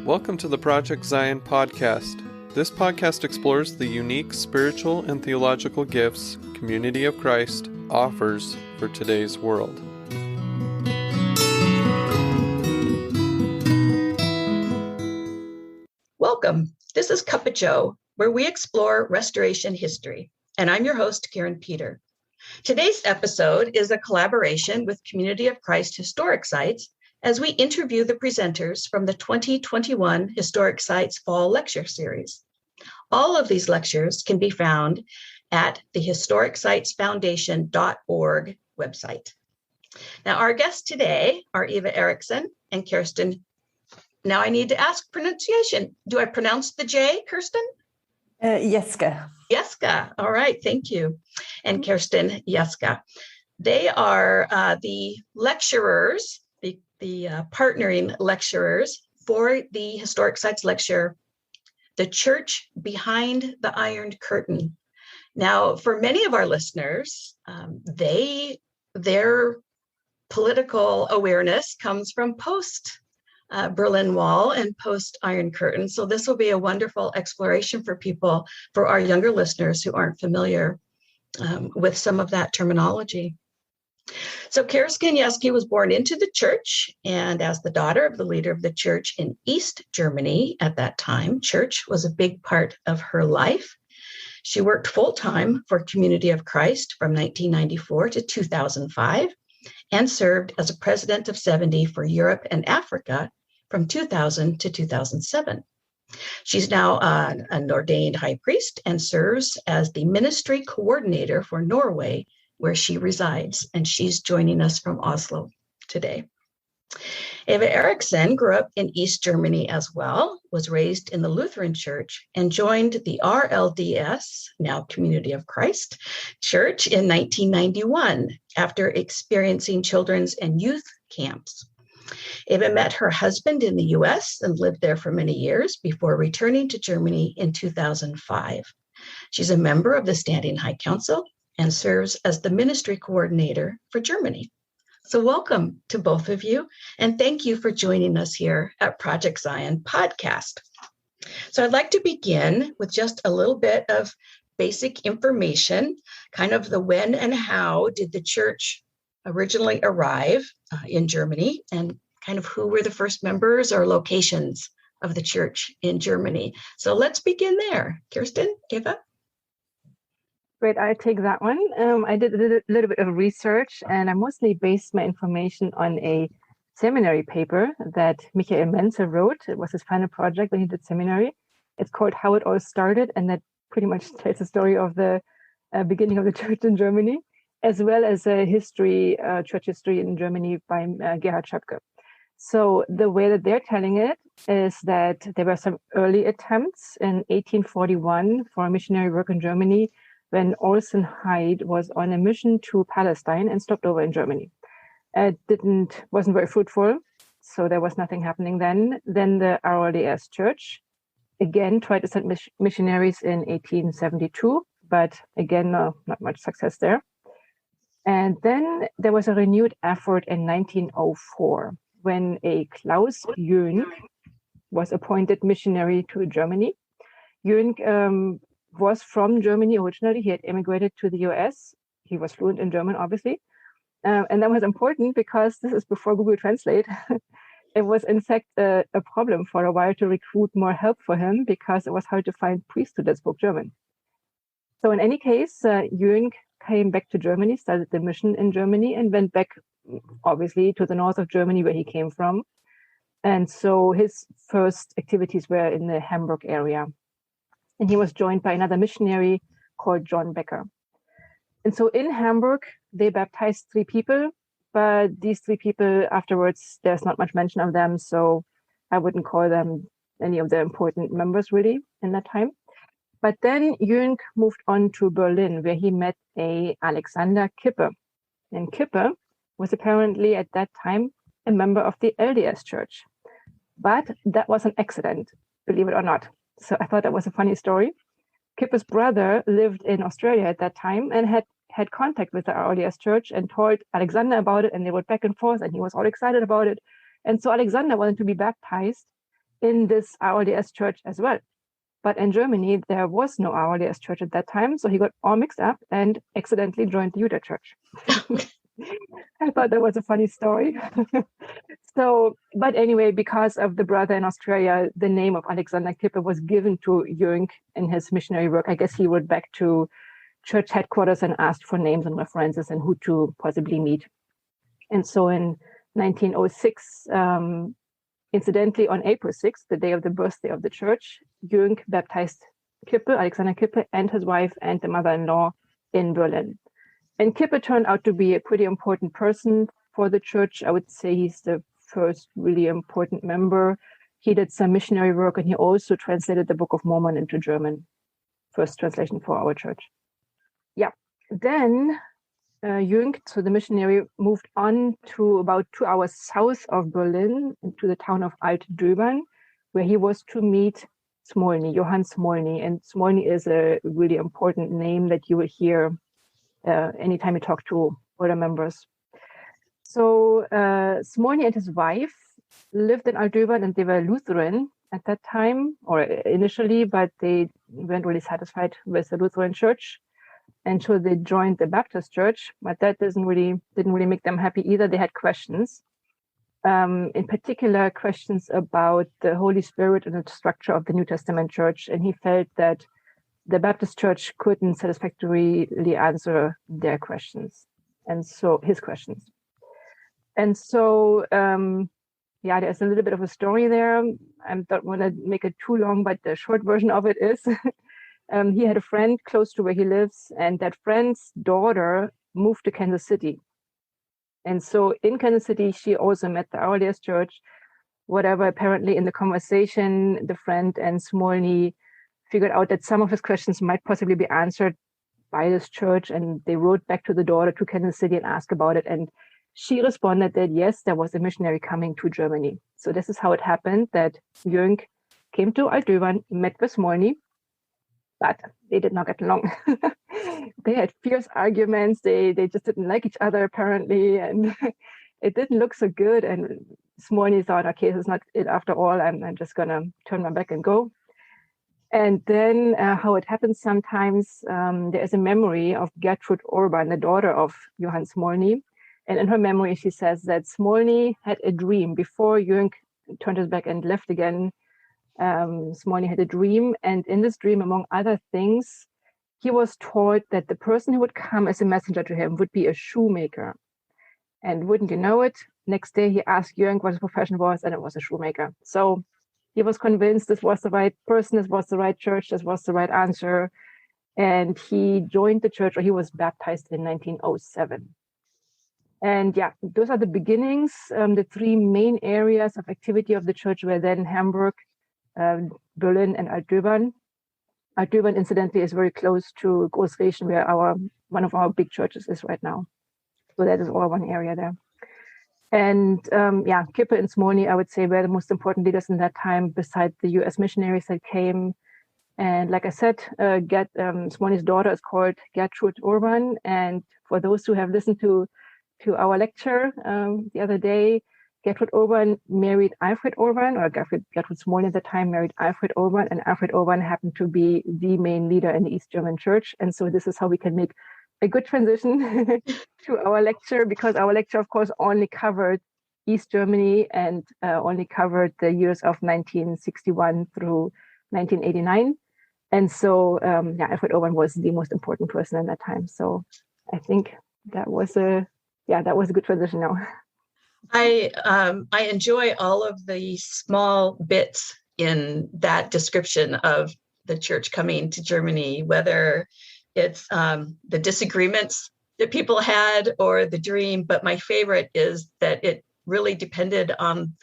Welcome to the Project Zion podcast. This podcast explores the unique spiritual and theological gifts Community of Christ offers for today's world. Welcome. This is Cuppa Joe, where we explore restoration history, and I'm your host, Karin Peter. Today's episode is a collaboration with Community of Christ Historic Sites as we interview the presenters from the 2021 Historic Sites Fall Lecture Series. All of these lectures can be found at the historicsitesfoundation.org website. Now, our guests today are Eva Erickson and Kerstin. Now I need to ask pronunciation. Do I pronounce the J, Kerstin? Jeske. Jeske. All right. Thank you. And Kerstin, Jeske. They are the lecturers, the partnering lecturers for the Historic Sites lecture, The Church Behind the Iron Curtain. Now, for many of our listeners, their political awareness comes from post Berlin Wall and post Iron Curtain. So this will be a wonderful exploration for people, for our younger listeners who aren't familiar with some of that terminology. So Kerstin Jeske was born into the church, and as the daughter of the leader of the church in East Germany at that time, church was a big part of her life. She worked full-time for Community of Christ from 1994 to 2005 and served as a president of 70 for Europe and Africa from 2000 to 2007. She's now an ordained high priest and serves as the ministry coordinator for Norway, where she resides, and she's joining us from Oslo today. Eva Erickson grew up in East Germany as well, was raised in the Lutheran Church, and joined the RLDS, now Community of Christ, Church in 1991 after experiencing children's and youth camps. Eva met her husband in the US and lived there for many years before returning to Germany in 2005. She's a member of the Standing High Council and serves as the ministry coordinator for Germany. So welcome to both of you, and thank you for joining us here at Project Zion podcast. So I'd like to begin with just a little bit of basic information, kind of the when and how did the church originally arrive in Germany, and kind of who were the first members or locations of the church in Germany. So let's begin there. Kerstin, Eva? Great, I'll take that one. I did a little bit of research, and I mostly based my information on a seminary paper that Michael Menzel wrote. It was his final project when he did seminary. It's called How It All Started, and that pretty much tells the story of the beginning of the church in Germany, as well as a history, church history in Germany by Gerhard Schöpke. So the way that they're telling it is that there were some early attempts in 1841 for missionary work in Germany, when Orson Hyde was on a mission to Palestine and stopped over in Germany. It wasn't very fruitful, so there was nothing happening then. Then the RLDS Church again tried to send missionaries in 1872, but again, not much success there. And then there was a renewed effort in 1904 when a Klaus Jönk was appointed missionary to Germany. Jönk was from Germany originally. He had immigrated to the US. He was fluent in German, obviously. And that was important because this is before Google Translate. It was, in fact, a problem for a while to recruit more help for him because it was hard to find priests that spoke German. So in any case, Jönk came back to Germany, started the mission in Germany, and went back, obviously, to the north of Germany where he came from. And so his first activities were in the Hamburg area. And he was joined by another missionary called John Becker. And so in Hamburg, they baptized 3 people, but these 3 people afterwards, there's not much mention of them, so I wouldn't call them any of the important members really in that time. But then Jönk moved on to Berlin, where he met a Alexander Cuppa. And Cuppa was apparently at that time a member of the LDS Church. But that was an accident, believe it or not. So I thought that was a funny story. Cuppa's brother lived in Australia at that time and had contact with the RLDS Church and told Alexander about it, and they went back and forth, and he was all excited about it. And so Alexander wanted to be baptized, in this RLDS church as well. But in Germany, there was no RLDS church at that time. So he got all mixed up and accidentally joined the Utah church. I thought that was a funny story. But anyway, because of the brother in Australia, the name of Alexander Cuppa was given to Jürgen in his missionary work. I guess he went back to church headquarters and asked for names and references and who to possibly meet. And so in 1906, incidentally, on April 6th, the day of the birthday of the church, Jürgen baptized Alexander Cuppa, and his wife and the mother-in-law in Berlin. And Cuppa turned out to be a pretty important person for the church. I would say he's the first really important member. He did some missionary work, and he also translated the Book of Mormon into German. First translation for our church. Yeah. Then Jürgen, so the missionary, moved on to about 2 hours south of Berlin to the town of Alt-Dauerman, where he was to meet Smolny, Johann Smolny. And Smolny is a really important name that you will hear anytime you talk to older members. So Smolny and his wife lived in Alt-Dauerman, and they were Lutheran at that time, or initially, but they weren't really satisfied with the Lutheran church. And so they joined the Baptist church, but that didn't really make them happy either. They had questions, in particular questions about the Holy Spirit and the structure of the New Testament church. And he felt that the Baptist church couldn't satisfactorily answer their questions, and so his questions. And so, there's a little bit of a story there. I don't want to make it too long, but the short version of it is he had a friend close to where he lives, and that friend's daughter moved to Kansas City. And so in Kansas City, she also met the RLDS church. Whatever, apparently in the conversation, the friend and Smolny figured out that some of his questions might possibly be answered by this church, and they wrote back to the daughter to Kansas City and asked about it. And she responded that yes, there was a missionary coming to Germany. So this is how it happened that Jürgen came to Alt-Dauerman, met with Smolny, but they did not get along. They had fierce arguments. They just didn't like each other, apparently, and it didn't look so good. And Smolny thought, okay, this is not it after all. I'm just going to turn my back and go. And then how it happens sometimes, there is a memory of Gertrud Orban, the daughter of Johann Smolny. And in her memory, she says that Smolny had a dream before Jürgen turned his back and left again. Smolny had a dream, and in this dream, among other things, he was told that the person who would come as a messenger to him would be a shoemaker. And wouldn't you know it, next day he asked Jürgen what his profession was, and it was a shoemaker. So he was convinced this was the right person, this was the right church, this was the right answer. And he joined the church, or he was baptized in 1907. And yeah, those are the beginnings. The three main areas of activity of the church were then Hamburg, Berlin, and Alt-Dauerman. Alt-Dauerman, incidentally, is very close to Großrechen, where one of our big churches is right now. So that is all one area there. And Cuppa and Smolny, I would say, were the most important leaders in that time, besides the U.S. missionaries that came. And like I said, Smolny's daughter is called Gertrud Orban. And for those who have listened to our lecture the other day, Gertrud Orban married Alfred Orban, or Gertrud Smolny at the time married Alfred Orban, and Alfred Orban happened to be the main leader in the East German church. And so this is how we can make a good transition to our lecture, because our lecture, of course, only covered East Germany and only covered the years of 1961 through 1989. And so Alfred Orban was the most important person in that time. So I think that was a good transition now. I enjoy all of the small bits in that description of the church coming to Germany, whether it's the disagreements that people had or the dream. But my favorite is that it really depended on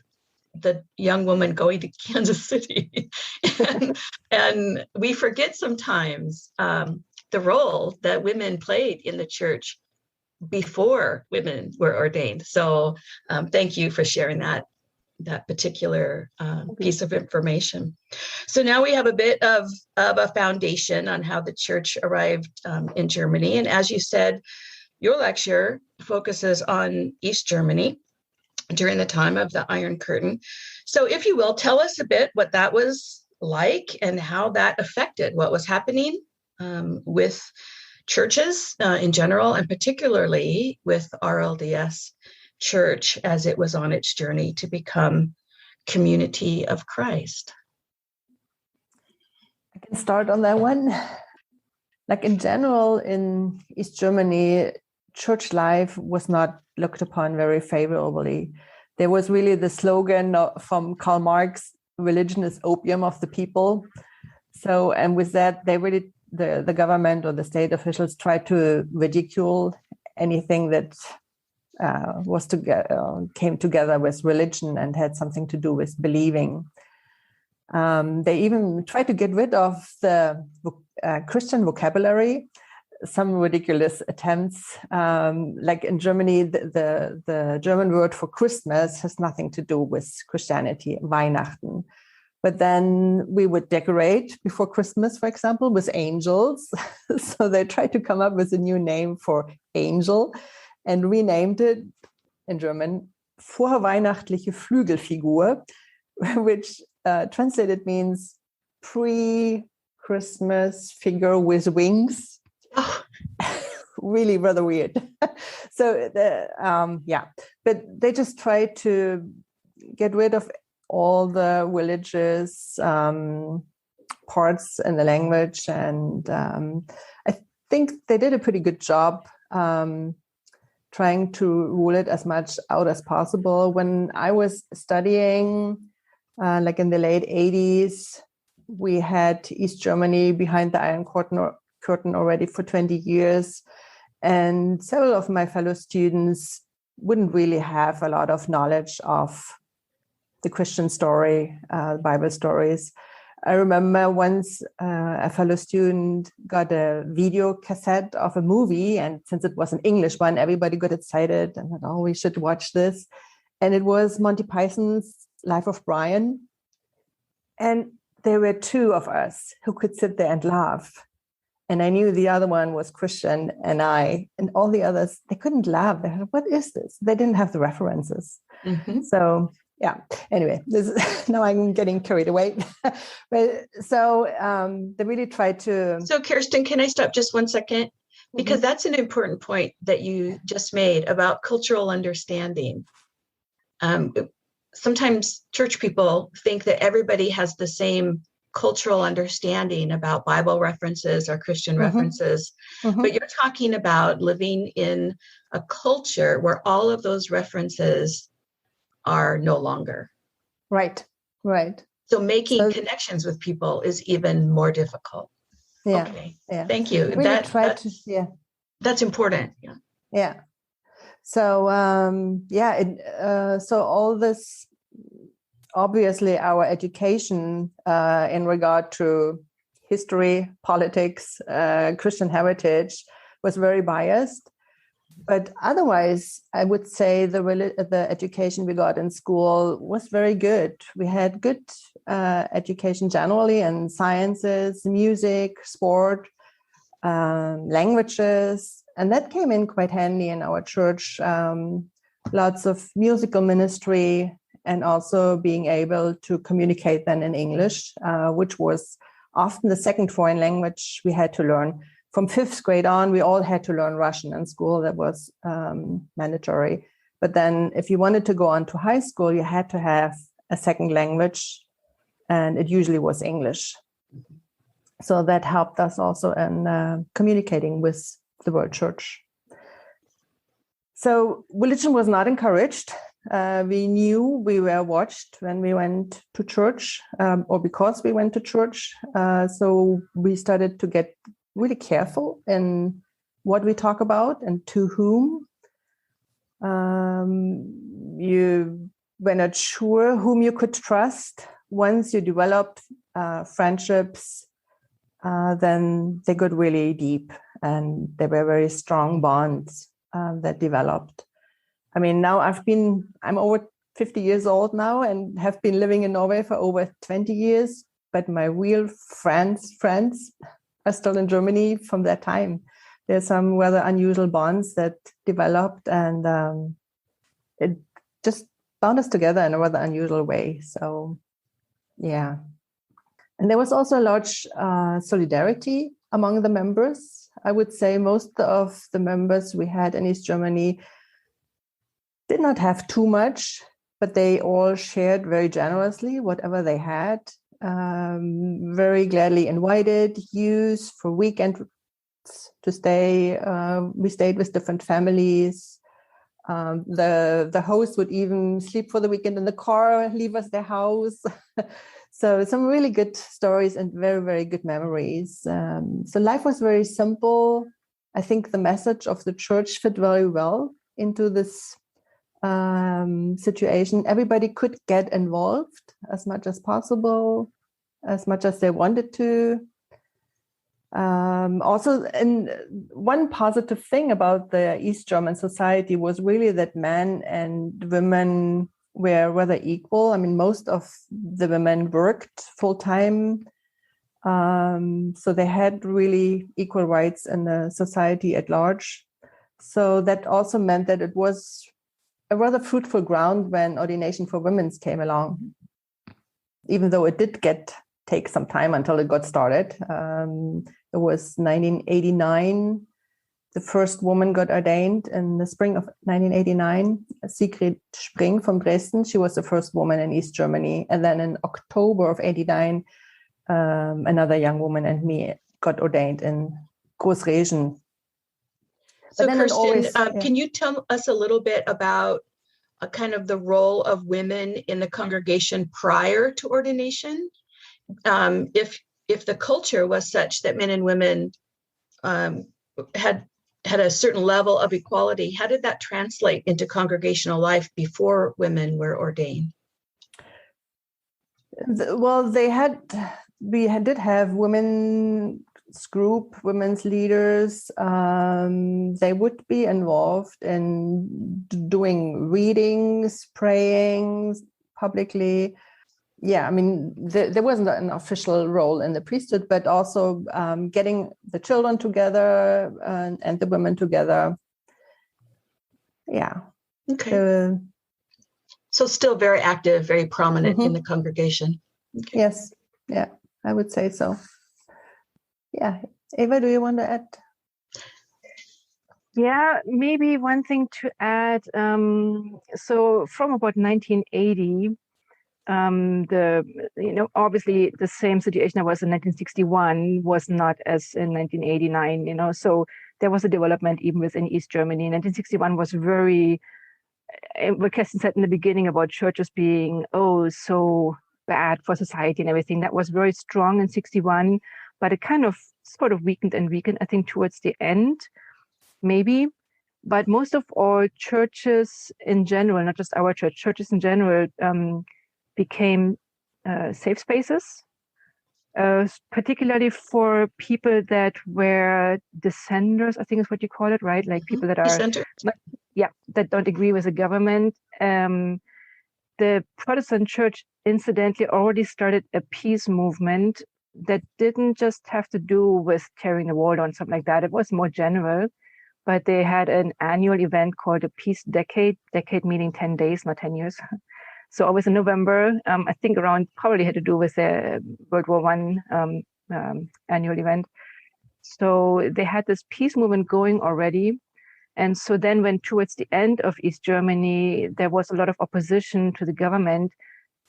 the young woman going to Kansas City. and we forget sometimes the role that women played in the church before women were ordained. So thank you for sharing that particular piece of information. So now we have a bit of a foundation on how the church arrived in Germany. And as you said, your lecture focuses on East Germany. during the time of the Iron Curtain. So if you will, tell us a bit what that was like and how that affected what was happening with churches in general, and particularly with RLDS Church as it was on its journey to become Community of Christ. I can start on that one. Like in general, in East Germany, church life was not looked upon very favorably. There was really the slogan from Karl Marx, religion is opium of the people. So, and with that, they really, the government or the state officials tried to ridicule anything that came together with religion and had something to do with believing. They even tried to get rid of the Christian vocabulary, some ridiculous attempts. Like in Germany, the German word for Christmas has nothing to do with Christianity, Weihnachten. But then we would decorate before Christmas, for example, with angels. So they tried to come up with a new name for angel and renamed it in German Vorweihnachtliche Flügelfigur, which translated means pre-Christmas figure with wings. Oh. Really rather weird. So, but they just tried to get rid of all the religious parts in the language. And I think they did a pretty good job trying to rule it as much out as possible. When I was studying, like in the late 80s, we had East Germany behind the Iron Curtain already for 20 years. And several of my fellow students wouldn't really have a lot of knowledge of the Christian story, Bible stories. I remember once a fellow student got a video cassette of a movie, and since it was an English one, everybody got excited and said, oh, we should watch this. And it was Monty Python's Life of Brian. And there were two of us who could sit there and laugh. And I knew the other one was Christian, and all the others, they couldn't laugh. They said, what is this? They didn't have the references. Mm-hmm. So, yeah, anyway, now I'm getting carried away. But so they really tried to. So, Kerstin, can I stop just 1 second? Because that's an important point that you just made about cultural understanding. Sometimes church people think that everybody has the same cultural understanding about Bible references or Christian references, but you're talking about living in a culture where all of those references are no longer. Right. So making connections with people is even more difficult. Yeah. Okay. Yeah. Thank you. Really that's important. Yeah. Yeah. So, so all this, obviously our education in regard to history, politics, Christian heritage was very biased. But otherwise, I would say the education we got in school was very good. We had good education generally in sciences, music, sport, languages, and that came in quite handy in our church. Lots of musical ministry, and also being able to communicate then in English, which was often the second foreign language we had to learn. From 5th grade on, we all had to learn Russian in school. That was mandatory. But then if you wanted to go on to high school, you had to have a second language, and it usually was English. So that helped us also in communicating with the world church. So religion was not encouraged. We knew we were watched when we went to church, or because we went to church. So we started to get really careful in what we talk about and to whom. You were not sure whom you could trust. Once you developed friendships, then they got really deep, and there were very strong bonds that developed. I mean, now I'm over 50 years old now and have been living in Norway for over 20 years, but my real friends are still in Germany from that time. There's some rather unusual bonds that developed, and it just bound us together in a rather unusual way. So, yeah. And there was also a large solidarity among the members. I would say most of the members we had in East Germany did not have too much, but they all shared very generously whatever they had. Very gladly invited youth for weekends to stay. We stayed with different families. The host would even sleep for the weekend in the car, leave us their house. So some really good stories and very, very good memories. So life was very simple. I think the message of the church fit very well into this situation. Everybody could get involved as much as possible, as much as they wanted to. Also, and one positive thing about the East German society was really that men and women were rather equal. I mean, most of the women worked full time, so they had really equal rights in the society at large. So that also meant that it was a rather fruitful ground when ordination for women came along, even though it did take some time until it got started. It was 1989. The first woman got ordained in the spring of 1989, Sigrid Spring from Dresden. She was the first woman in East Germany. And then in October of 89, another young woman and me got ordained in Großregen. So Kerstin, can you tell us a little bit about kind of the role of women in the congregation prior to ordination? If the culture was such that men and women had a certain level of equality, how did that translate into congregational life before women were ordained? Well, we did have women's group, women's leaders. They would be involved in doing readings, praying publicly. Yeah, I mean, there wasn't an official role in the priesthood, but also getting the children together and the women together. Yeah. Okay. So still very active, very prominent in the congregation. Okay. Yes. Yeah, I would say so. Yeah. Eva, do you want to add? Yeah, maybe one thing to add. So from about 1980, obviously the same situation that was in 1961 was not as in 1989, so there was a development even within East Germany. 1961 was very, what Kerstin said in the beginning about churches being, so bad for society and everything, that was very strong in 61, but it kind of sort of weakened, I think, towards the end, maybe. But most of all, churches in general, not just our church, churches in general, became safe spaces, particularly for people that were dissenters, I think is what you call it, right? Like people that are, that don't agree with the government. The Protestant church, incidentally, already started a peace movement that didn't just have to do with tearing the wall down, something like that. It was more general, but they had an annual event called a Peace Decade meaning 10 days, not 10 years. So always in November, I think around, probably had to do with the World War I annual event. So they had this peace movement going already. And so then when towards the end of East Germany, there was a lot of opposition to the government,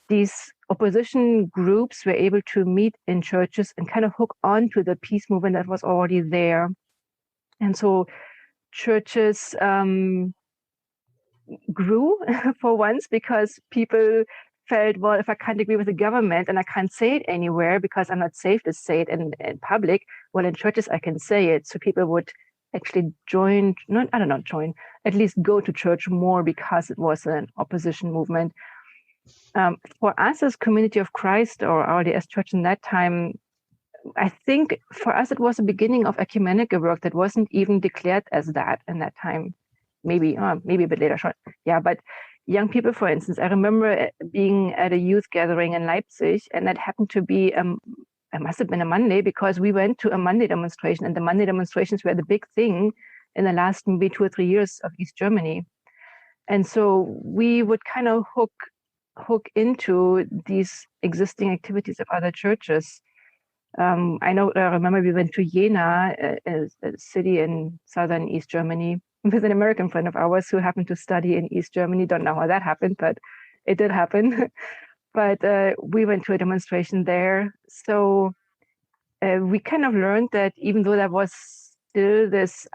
these opposition groups were able to meet in churches and kind of hook on to the peace movement that was already there. And so churches grew for once, because people felt, well, if I can't agree with the government and I can't say it anywhere because I'm not safe to say it in public, well, in churches I can say it. So people would actually at least go to church more because it was an opposition movement. For us as Community of Christ or RDS Church in that time, I think for us it was the beginning of ecumenical work that wasn't even declared as that in that time. Maybe a bit later, sure. Yeah, but young people, for instance, I remember being at a youth gathering in Leipzig, and that happened to be, it must have been a Monday, because we went to a Monday demonstration, and the Monday demonstrations were the big thing in the last maybe 2 or 3 years of East Germany. And so we would kind of hook into these existing activities of other churches. I remember we went to Jena, a city in southern East Germany, with an American friend of ours who happened to study in East Germany. Don't know how that happened, but it did happen. But we went to a demonstration there. So we kind of learned that even though there was still this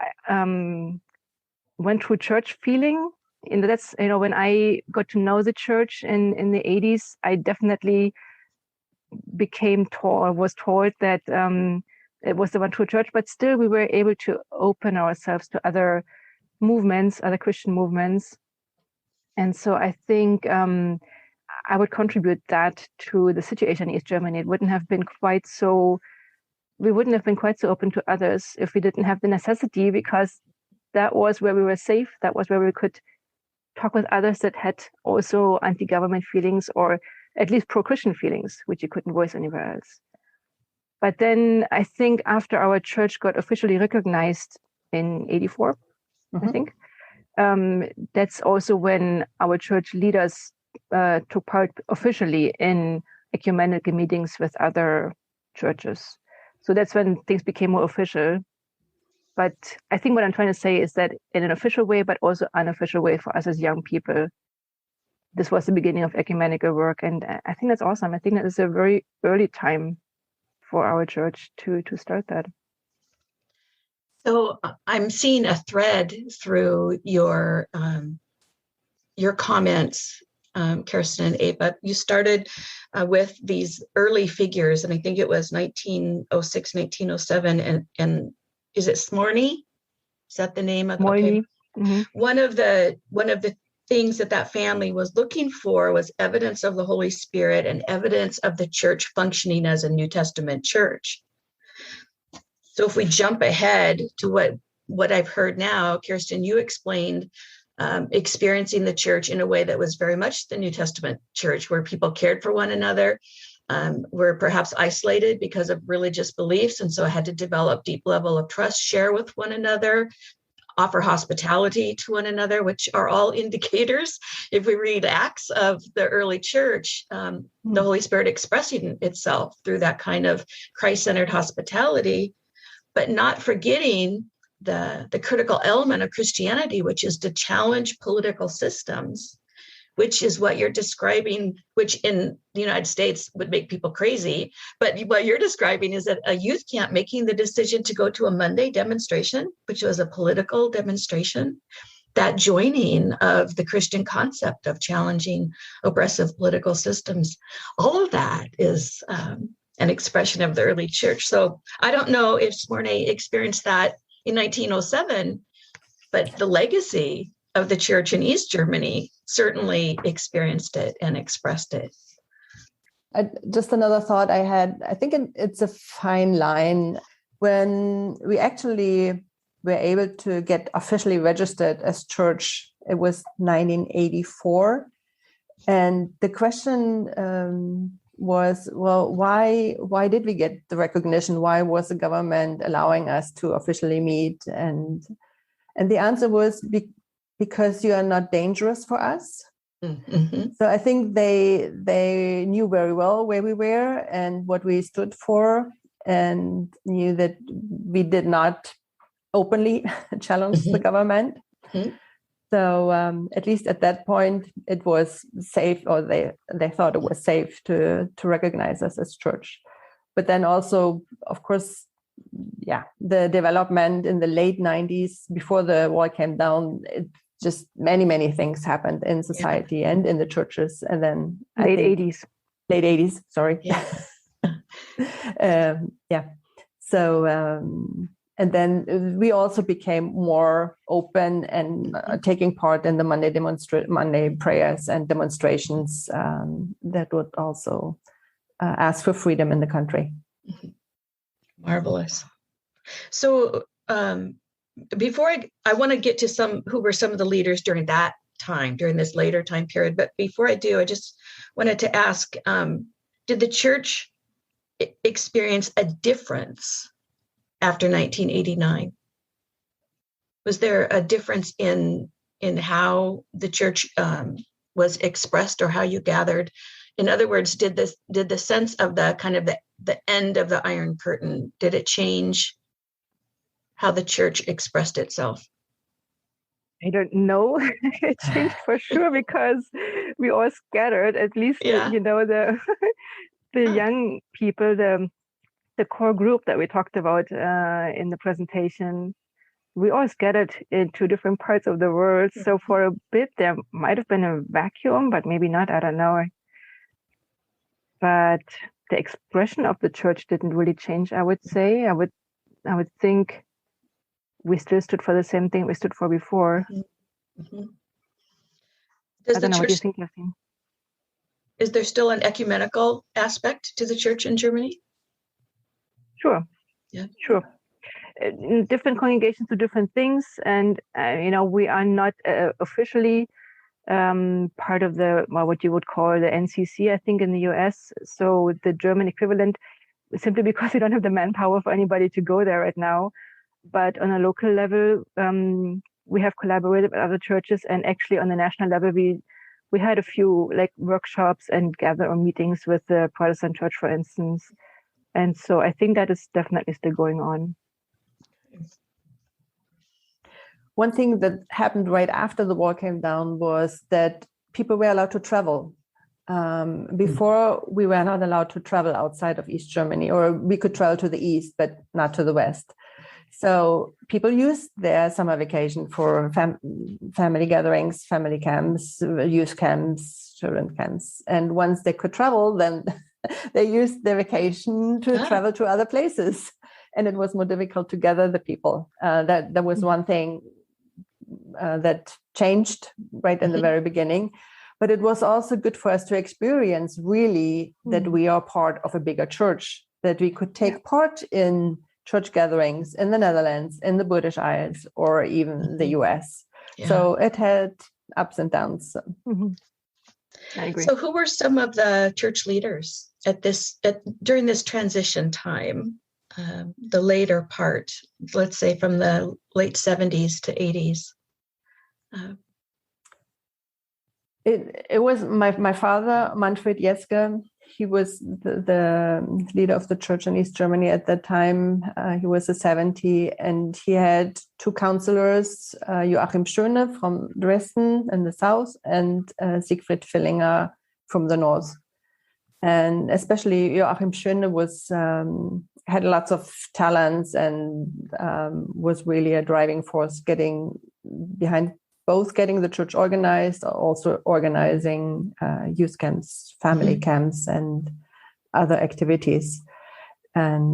went through church feeling, that's, when I got to know the church in the 80s, I definitely was told that it was the one true church, but still we were able to open ourselves to other movements, other Christian movements. And so I think I would contribute that to the situation in East Germany. We wouldn't have been quite so open to others if we didn't have the necessity, because that was where we were safe. That was where we could talk with others that had also anti-government feelings, or at least pro-Christian feelings, which you couldn't voice anywhere else. But then I think after our church got officially recognized in 84, I think, that's also when our church leaders took part officially in ecumenical meetings with other churches. So that's when things became more official. But I think what I'm trying to say is that in an official way, but also unofficial way for us as young people, this was the beginning of ecumenical work. And I think that's awesome. I think that is a very early time for our church to start that. So I'm seeing a thread through your comments, Kerstin and Ava. You started with these early figures, and I think it was 1906, 1907, and is it Smorny? Is that the name of the? Okay. Mm-hmm. One of the things that family was looking for was evidence of the Holy Spirit and evidence of the church functioning as a New Testament church. So if we jump ahead to what I've heard now, Kerstin, you explained experiencing the church in a way that was very much the New Testament church, where people cared for one another, were perhaps isolated because of religious beliefs, and so had to develop deep level of trust, share with one another, offer hospitality to one another, which are all indicators, if we read Acts, of the early church, the Holy Spirit expressing itself through that kind of Christ-centered hospitality, but not forgetting the critical element of Christianity, which is to challenge political systems, which is what you're describing, which in the United States would make people crazy. But what you're describing is that a youth camp making the decision to go to a Monday demonstration, which was a political demonstration, that joining of the Christian concept of challenging oppressive political systems, all of that is an expression of the early church. So I don't know if Smorny experienced that in 1907, but the legacy of the church in East Germany certainly experienced it and expressed it. Just another thought I had, I think it's a fine line when we actually were able to get officially registered as church. It was 1984. And the question was, well, why did we get the recognition? Why was the government allowing us to officially meet? And the answer was because you are not dangerous for us. Mm-hmm. So I think they knew very well where we were and what we stood for, and knew that we did not openly challenge the government. Mm-hmm. So at least at that point, it was safe, or they thought it was safe to recognize us as church. But then also, of course, the development in the late 90s, before the wall came down, just many things happened in society and in the churches. And then late 80s, sorry. Yeah. So, and then we also became more open and taking part in the Monday prayers and demonstrations that would also ask for freedom in the country. Marvelous. So before I want to get to who were some of the leaders during that time, during this later time period. But before I do, I just wanted to ask, did the church experience a difference after 1989? Was there a difference in in how the church was expressed or how you gathered? In other words, did the sense of the kind of the end of the Iron Curtain, did it change how the church expressed itself? I don't know. It changed for sure because we all scattered. At least the young people, the core group that we talked about in the presentation, we all scattered into different parts of the world. So for a bit there might have been a vacuum, but maybe not. I don't know. But the expression of the church didn't really change. I would say. I would think we still stood for the same thing we stood for before. Mm-hmm. I don't know what you think, Kerstin. Is there still an ecumenical aspect to the church in Germany? Sure. Yeah. Sure. Different congregations do different things, and we are not officially part of what you would call the NCC, I think, in the US. So the German equivalent, simply because we don't have the manpower for anybody to go there right now. But on a local level, we have collaborated with other churches, and actually on the national level, we had a few workshops and meetings with the Protestant church, for instance. And so I think that is definitely still going on. One thing that happened right after the wall came down was that people were allowed to travel. Before, we were not allowed to travel outside of East Germany, or we could travel to the east, but not to the west. So people used their summer vacation for family gatherings, family camps, youth camps, children camps. And once they could travel, then they used their vacation to travel to other places. And it was more difficult to gather the people. That was one thing that changed right in the very beginning. But it was also good for us to experience really that we are part of a bigger church, that we could take part in church gatherings in the Netherlands, in the British Isles, or even the US. Yeah. So it had ups and downs. I agree. So who were some of the church leaders during this transition time, the later part, let's say from the late 70s to 80s? It was my father, Manfred Jeske. He was the leader of the church in East Germany at that time. He was 70, and he had two counselors, Joachim Schöne from Dresden in the south, and Siegfried Villinger from the north. And especially Joachim Schöne had lots of talents and was really a driving force behind both getting the church organized, also organizing youth camps, family camps, and other activities. And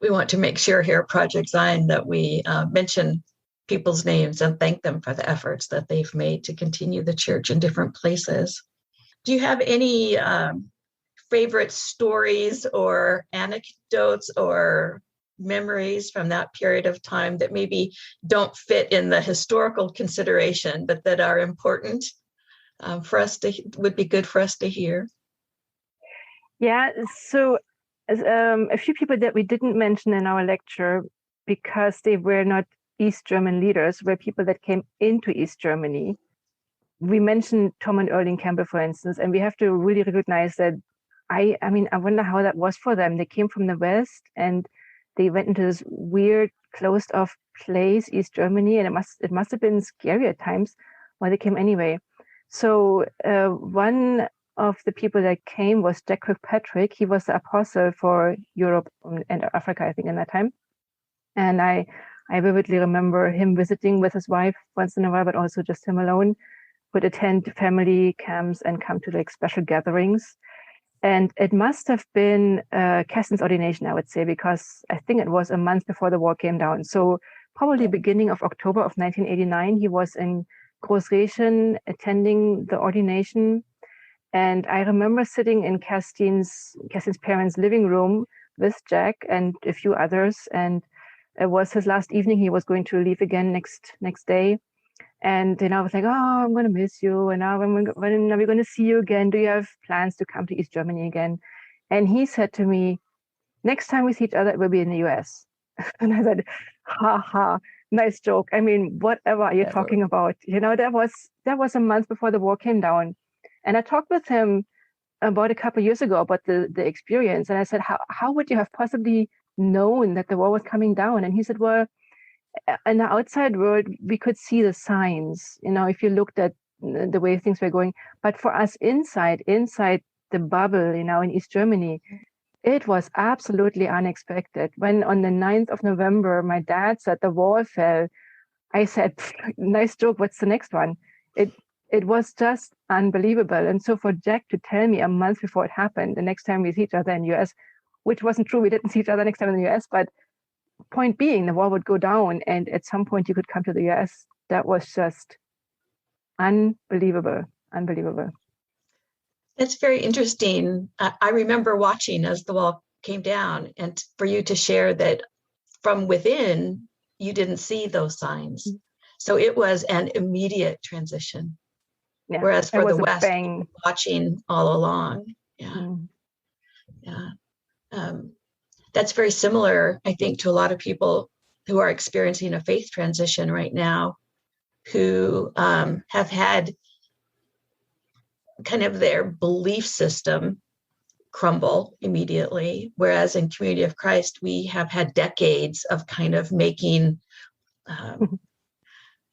we want to make sure here at Project Zion that we mention people's names and thank them for the efforts that they've made to continue the church in different places. Do you have any favorite stories or anecdotes or memories from that period of time that maybe don't fit in the historical consideration, but that are important would be good for us to hear? Yeah, so a few people that we didn't mention in our lecture because they were not East German leaders were people that came into East Germany. We mentioned Tom and Erling Campbell, for instance, and we have to really recognize that I wonder how that was for them. They came from the West and they went into this weird, closed-off place, East Germany, and it must have been scary at times, why they came anyway. So one of the people that came was Jack Kirkpatrick. He was the apostle for Europe and Africa, I think, in that time. And I vividly remember him visiting with his wife once in a while, but also just him alone, would attend family camps and come to special gatherings. And it must have been Kerstin's ordination, I would say, because I think it was a month before the wall came down. So probably beginning of October of 1989, he was in Großrechen attending the ordination. And I remember sitting in Kerstin's parents' living room with Jack and a few others. And it was his last evening. He was going to leave again next day. And then I was like, oh, I'm going to miss you. And now when are we going to see you again? Do you have plans to come to East Germany again? And he said to me, next time we see each other, it will be in the US. And I said, ha ha, nice joke. I mean, whatever are you Never. talking about? That was a month before the wall came down. And I talked with him about a couple of years ago about the experience. And I said, how would you have possibly known that the wall was coming down? And he said, well, in the outside world, we could see the signs, if you looked at the way things were going. But for us inside the bubble, in East Germany, it was absolutely unexpected. When on the 9th of November, my dad said the wall fell, I said, nice joke, what's the next one? It was just unbelievable. And so for Jack to tell me a month before it happened, the next time we see each other in the US, which wasn't true, we didn't see each other next time in the US, but point being, the wall would go down and at some point you could come to the US. That was just unbelievable. It's very interesting. I remember watching as the wall came down, and for you to share that from within, you didn't see those signs. So it was an immediate transition. Yeah, whereas for the West, bang. watching all along. That's very similar, I think, to a lot of people who are experiencing a faith transition right now, who have had kind of their belief system crumble immediately, whereas in Community of Christ, we have had decades of kind of making,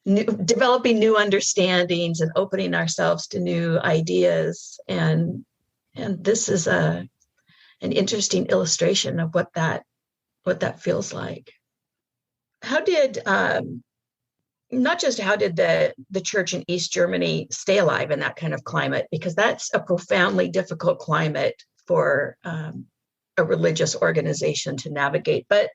developing new understandings and opening ourselves to new ideas. And this is an interesting illustration of what that feels like. How did not just how did the church in East Germany stay alive in that kind of climate, because that's a profoundly difficult climate for a religious organization to navigate, but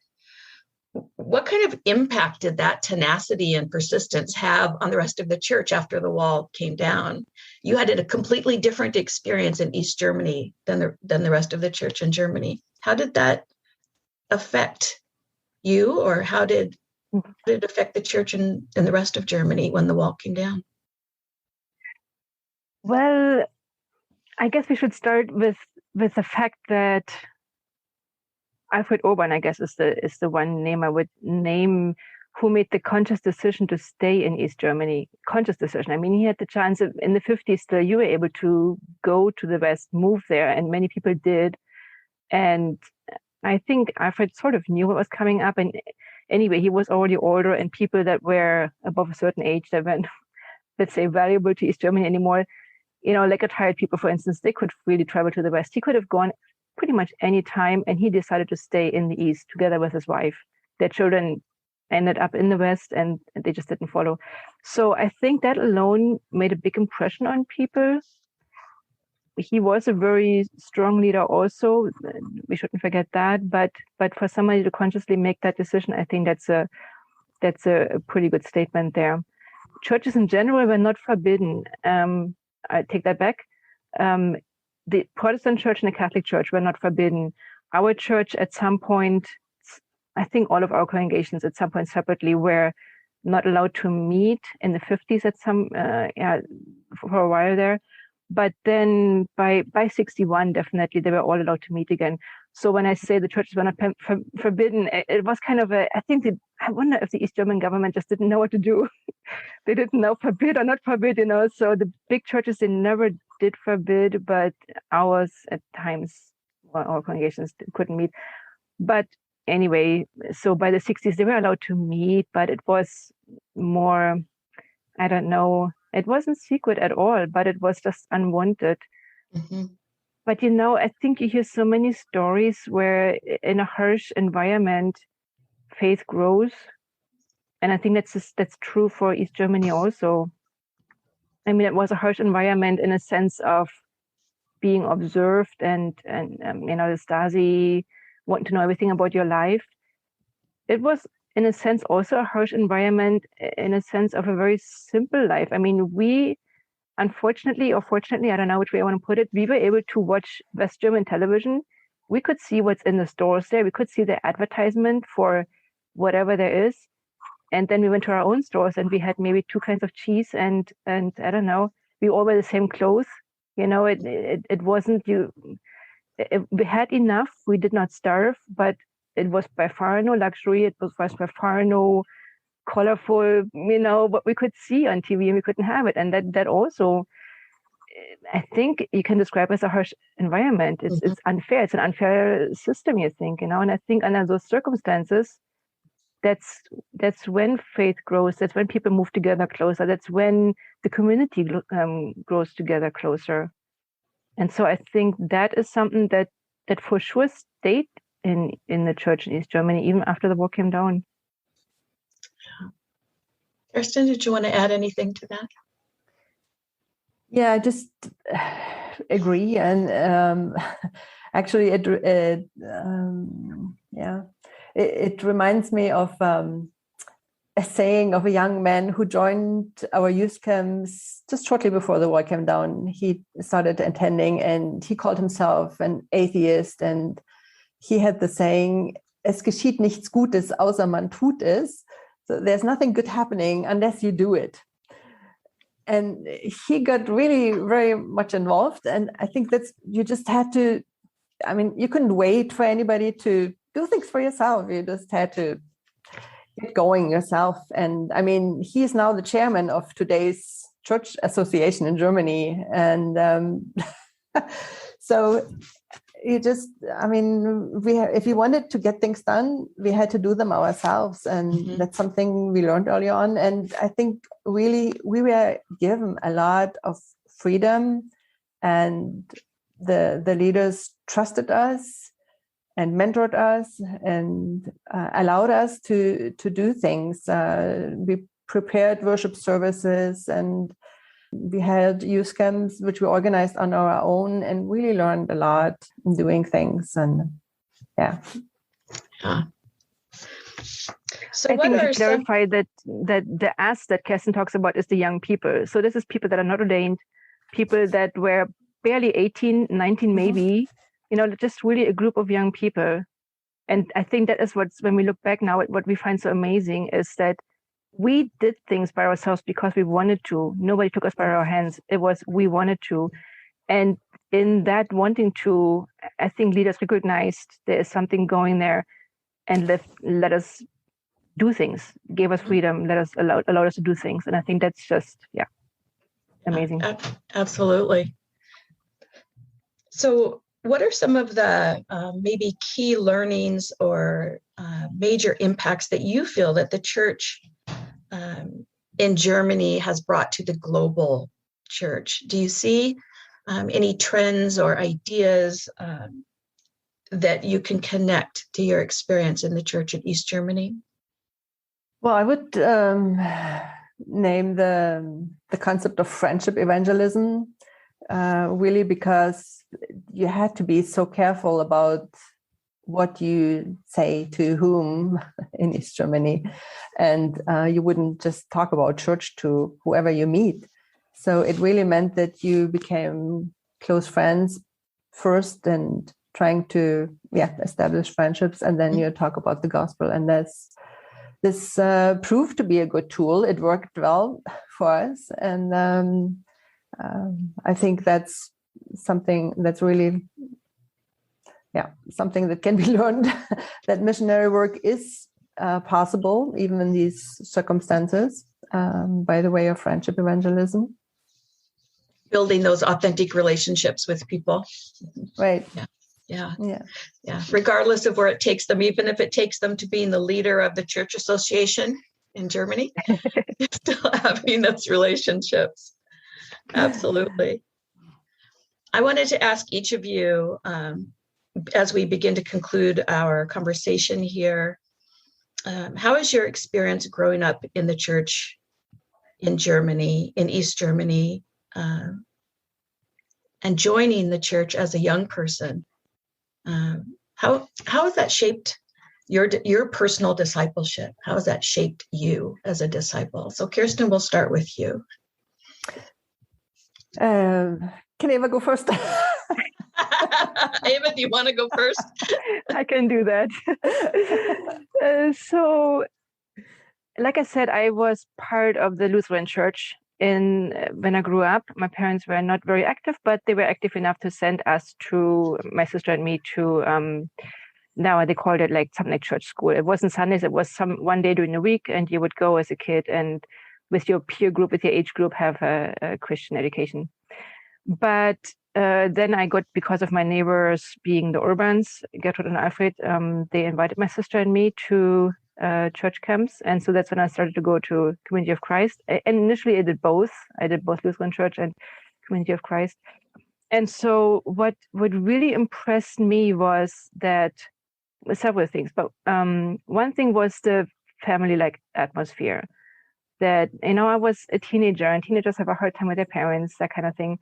what kind of impact did that tenacity and persistence have on the rest of the church after the wall came down? You had a completely different experience in East Germany than the rest of the church in Germany. How did that affect you, or how did it affect the church in the rest of Germany when the wall came down? Well, I guess we should start with the fact that Alfred Urban, I guess, is the one name I would name, who made the conscious decision to stay in East Germany. Conscious decision. I mean, he had the chance of, in the 50s, still you were able to go to the West, move there, and many people did. And I think Alfred sort of knew what was coming up. And anyway, he was already older, and people that were above a certain age that weren't, let's say, valuable to East Germany anymore, like retired people, for instance, they could freely travel to the West. He could have gone pretty much any time, and he decided to stay in the East together with his wife. Their children ended up in the West, and they just didn't follow. So I think that alone made a big impression on people. He was a very strong leader also. We shouldn't forget that. But for somebody to consciously make that decision, I think that's a pretty good statement there. Churches in general were not forbidden. I take that back. The Protestant church and the Catholic church were not forbidden. Our church at some point, I think all of our congregations at some point separately were not allowed to meet in the 50s at for a while there. But then by 61, definitely, they were all allowed to meet again. So when I say the churches were not forbidden, it was kind of I wonder if the East German government just didn't know what to do. They didn't know forbid or not forbid, So the big churches, they never did forbid, but ours at times, our congregations couldn't meet. But anyway, so by the 60s, they were allowed to meet, but it was more, I don't know, it wasn't secret at all, but it was just unwanted. Mm-hmm. But, I think you hear so many stories where in a harsh environment, faith grows. And I think that's true for East Germany also. I mean, it was a harsh environment in a sense of being observed and the Stasi wanting to know everything about your life. It was, in a sense, also a harsh environment in a sense of a very simple life. I mean, we, unfortunately or fortunately, I don't know which way I want to put it, we were able to watch West German television. We could see what's in the stores there. We could see the advertisement for whatever there is. And then we went to our own stores and we had maybe 2 kinds of cheese and I don't know, we all wear the same clothes. It wasn't we had enough. We did not starve, but it was by far no luxury. It was by far no colorful, what we could see on TV, and we couldn't have it. And that also, I think you can describe as a harsh environment. It's unfair. It's an unfair system, you think, and I think under those circumstances, that's when faith grows. That's when people move together closer. That's when the community grows together closer. And so I think that is something that for sure stayed in the church in East Germany, even after the wall came down. Kerstin, did you want to add anything to that? Yeah, I just agree. And actually, it reminds me of a saying of a young man who joined our youth camps just shortly before the wall came down. He started attending, and he called himself an atheist. And he had the saying, "Es geschieht nichts Gutes, außer man tut es." So there's nothing good happening unless you do it. And he got really very much involved. And I think you just had to, you couldn't wait for anybody to do things for yourself. You just had to get going yourself. And he is now the chairman of today's church association in Germany. And so you just, if we wanted to get things done, we had to do them ourselves. And that's something we learned early on. And I think really we were given a lot of freedom, and the leaders trusted us and mentored us and allowed us to do things. We prepared worship services, and we had youth camps, which we organized on our own, and really learned a lot in doing things. And yeah. So I think we should clarify that the us that Kerstin talks about is the young people. So this is people that are not ordained, people that were barely 18, 19 maybe, just really a group of young people. And I think that is when we look back now, what we find so amazing is that we did things by ourselves because we wanted to. Nobody took us by our hands. It was we wanted to. And in that wanting to, I think leaders recognized there is something going there, and let us do things, gave us freedom, allowed us to do things. And I think that's just, amazing. Absolutely. So what are some of the maybe key learnings or major impacts that you feel that the church in Germany has brought to the global church? Do you see any trends or ideas that you can connect to your experience in the church in East Germany? Well, I would name the concept of friendship evangelism, really, because you had to be so careful about what you say to whom in East Germany, and you wouldn't just talk about church to whoever you meet. So it really meant that you became close friends first, and trying to establish friendships, and then you talk about the gospel. And this proved to be a good tool. It worked well for us, and I think that's something that's really something that can be learned, that missionary work is possible even in these circumstances, by the way of friendship evangelism. Building those authentic relationships with people. Right. Yeah. Regardless of where it takes them, even if it takes them to being the leader of the church association in Germany, still having those relationships. Absolutely. I wanted to ask each of you, as we begin to conclude our conversation here, how is your experience growing up in the church in Germany, in East Germany, and joining the church as a young person? How has that shaped your personal discipleship? How has that shaped you as a disciple? So Kerstin, we'll start with you. Can Eva go first? Eva, do you want to go first? I can do that. So, like I said, I was part of the Lutheran Church when I grew up. My parents were not very active, but they were active enough to send us my sister and me, to now they called it like something like church school. It wasn't Sundays. It was one day during the week, and you would go as a kid and with your peer group, with your age group, have a Christian education. But then I got, because of my neighbors being the Urbans, Gertrud and Alfred, they invited my sister and me to church camps. And so that's when I started to go to Community of Christ. And initially I did both. I did both Lutheran Church and Community of Christ. And so what really impressed me was that several things, but one thing was the family-like atmosphere. That, I was a teenager, and teenagers have a hard time with their parents, that kind of thing.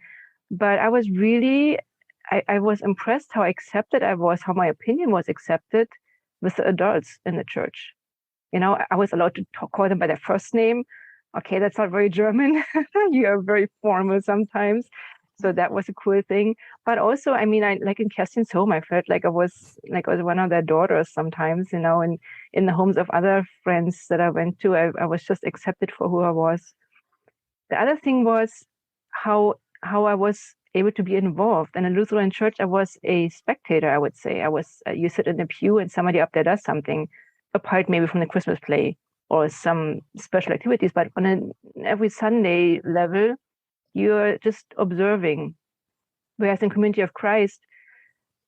But I was really, I was impressed how accepted I was, how my opinion was accepted with the adults in the church. I was allowed to call them by their first name. Okay, that's not very German. You are very formal sometimes. So that was a cool thing. But also, I like in Kerstin's home, I felt like I was one of their daughters sometimes, and in the homes of other friends that I went to, I was just accepted for who I was. The other thing was how I was able to be involved. In a Lutheran church, I was a spectator, I would say. You sit in the pew and somebody up there does something, apart maybe from the Christmas play or some special activities, but on an every Sunday level, you're just observing. Whereas in Community of Christ,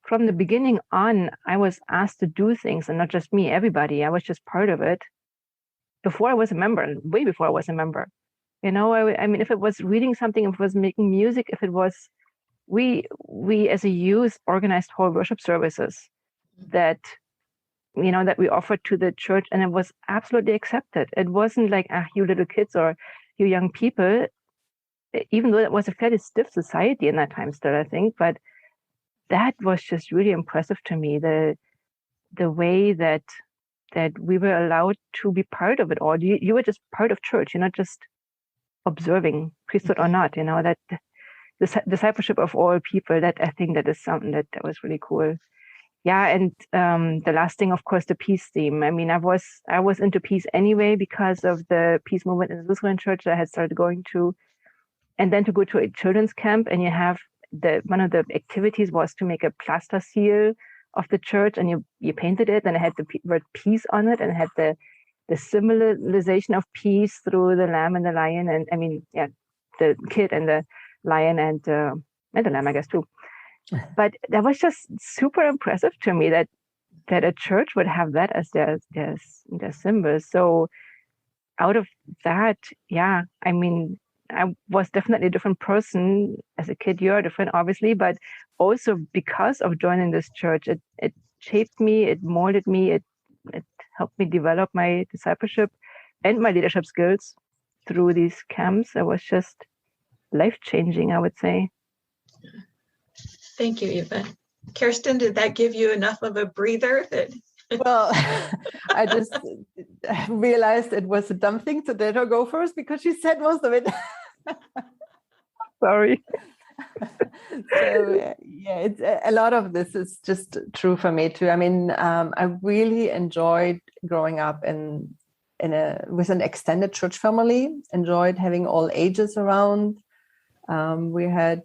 from the beginning on, I was asked to do things, and not just me, everybody. I was just part of it before I was a member, and way before I was a member. If it was reading something, if it was making music, if it was, we as a youth organized whole worship services that we offered to the church, and it was absolutely accepted. It wasn't like, you little kids or you young people, even though it was a fairly stiff society in that time still, I think, but that was just really impressive to me, the way that we were allowed to be part of it all. You were just part of church, you're not just observing, priesthood or not, that the discipleship of all people, that I think that is something that was really cool. Yeah, and the last thing, of course, the peace theme. I was into peace anyway because of the peace movement in the Lutheran church that I had started going to. And then to go to a children's camp, and you have one of the activities was to make a plaster seal of the church, and you painted it, and it had the word peace on it, and it had the symbolization of peace through the lamb and the lion, and the kid and the lion and the lamb, I guess, too. But that was just super impressive to me that a church would have that as their symbol. So out of that, I was definitely a different person as a kid. You're different, obviously, but also because of joining this church, it shaped me, it molded me, it helped me develop my discipleship and my leadership skills through these camps. It was just life-changing, I would say. Thank you, Eva. Kerstin, did that give you enough of a breather? Well, I just realized it was a dumb thing to let her go first because she said most of it. Sorry. So it's a lot of this is just true for me too. I really enjoyed growing up with an extended church family. Enjoyed having all ages around. We had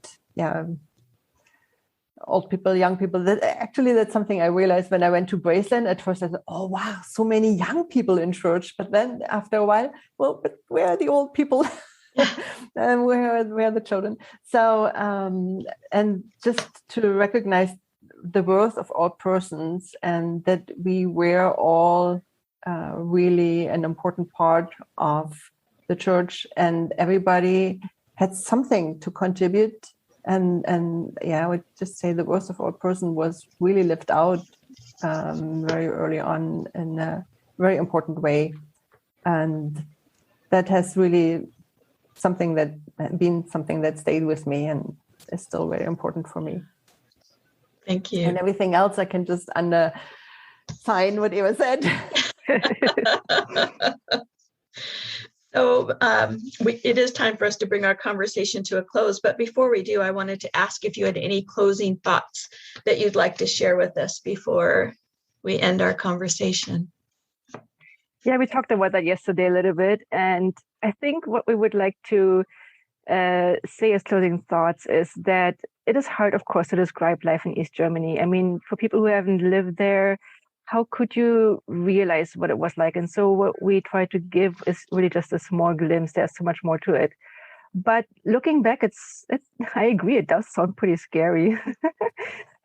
old people, young people. That's something I realized when I went to Braceland. At first I thought, oh wow, so many young people in church. But then after a while, but where are the old people? And where are the children? So and just to recognize the worth of all persons, and that we were all really an important part of the church, and everybody had something to contribute. And I would just say the worth of all person was really lived out very early on in a very important way, and that has really been something that stayed with me and is still very important for me. Thank you. And everything else I can just sign what Eva said. So it is time for us to bring our conversation to a close. But before we do, I wanted to ask if you had any closing thoughts that you'd like to share with us before we end our conversation. Yeah, we talked about that yesterday a little bit. And I think what we would like to say as closing thoughts is that it is hard, of course, to describe life in East Germany. For people who haven't lived there, how could you realize what it was like? And so what we try to give is really just a small glimpse. There's so much more to it. But looking back, it's I agree, it does sound pretty scary.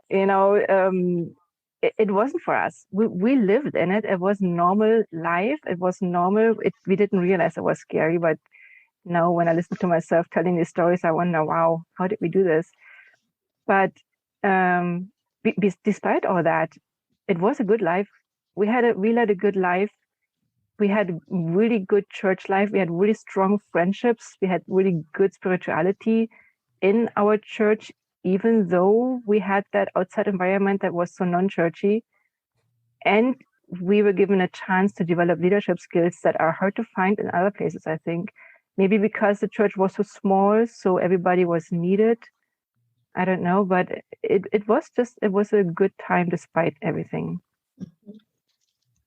It wasn't for us. We lived in it. It was normal life. It was normal. We didn't realize it was scary. But now when I listen to myself telling these stories, I wonder, wow, how did we do this? But despite all that, it was a good life. We led a good life. We had really good church life. We had really strong friendships. We had really good spirituality in our church, even though we had that outside environment that was so non-churchy. And we were given a chance to develop leadership skills that are hard to find in other places, I think. Maybe because the church was so small, so everybody was needed. I don't know, but it was a good time despite everything.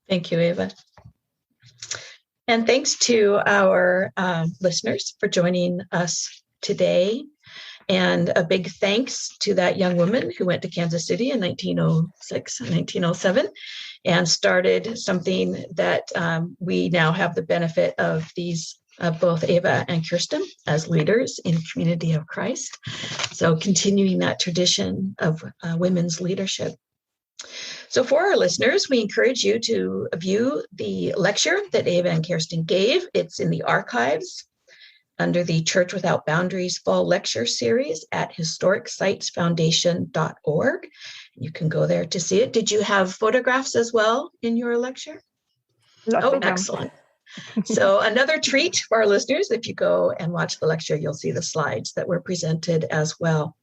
Thank you, Eva. And thanks to our listeners for joining us today. And a big thanks to that young woman who went to Kansas City in 1906 and 1907 and started something that we now have the benefit of these both Eva and Kerstin as leaders in Community of Christ. So continuing that tradition of women's leadership. So for our listeners, we encourage you to view the lecture that Eva and Kerstin gave. It's in the archives under the Church Without Boundaries Fall Lecture Series at historicsitesfoundation.org. You can go there to see it. Did you have photographs as well in your lecture? Oh, excellent. So another treat for our listeners. If you go and watch the lecture, you'll see the slides that were presented as well.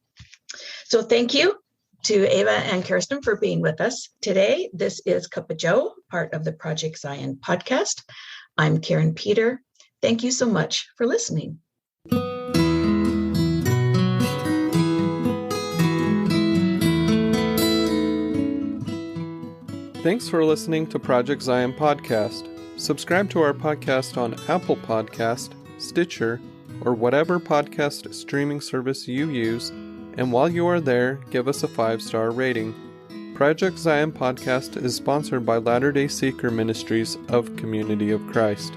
So thank you to Eva and Kerstin for being with us today. This is Cuppa Joe, part of the Project Zion podcast. I'm Karin Peter. Thank you so much for listening. Thanks for listening to Project Zion Podcast. Subscribe to our podcast on Apple Podcast, Stitcher, or whatever podcast streaming service you use, and while you are there, give us a 5-star rating. Project Zion Podcast is sponsored by Latter-day Seeker Ministries of Community of Christ.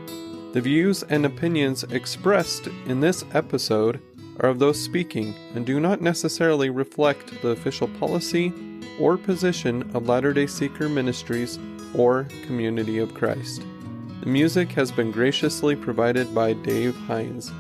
The views and opinions expressed in this episode are of those speaking and do not necessarily reflect the official policy or position of Latter-day Seeker Ministries or Community of Christ. The music has been graciously provided by Dave Hines.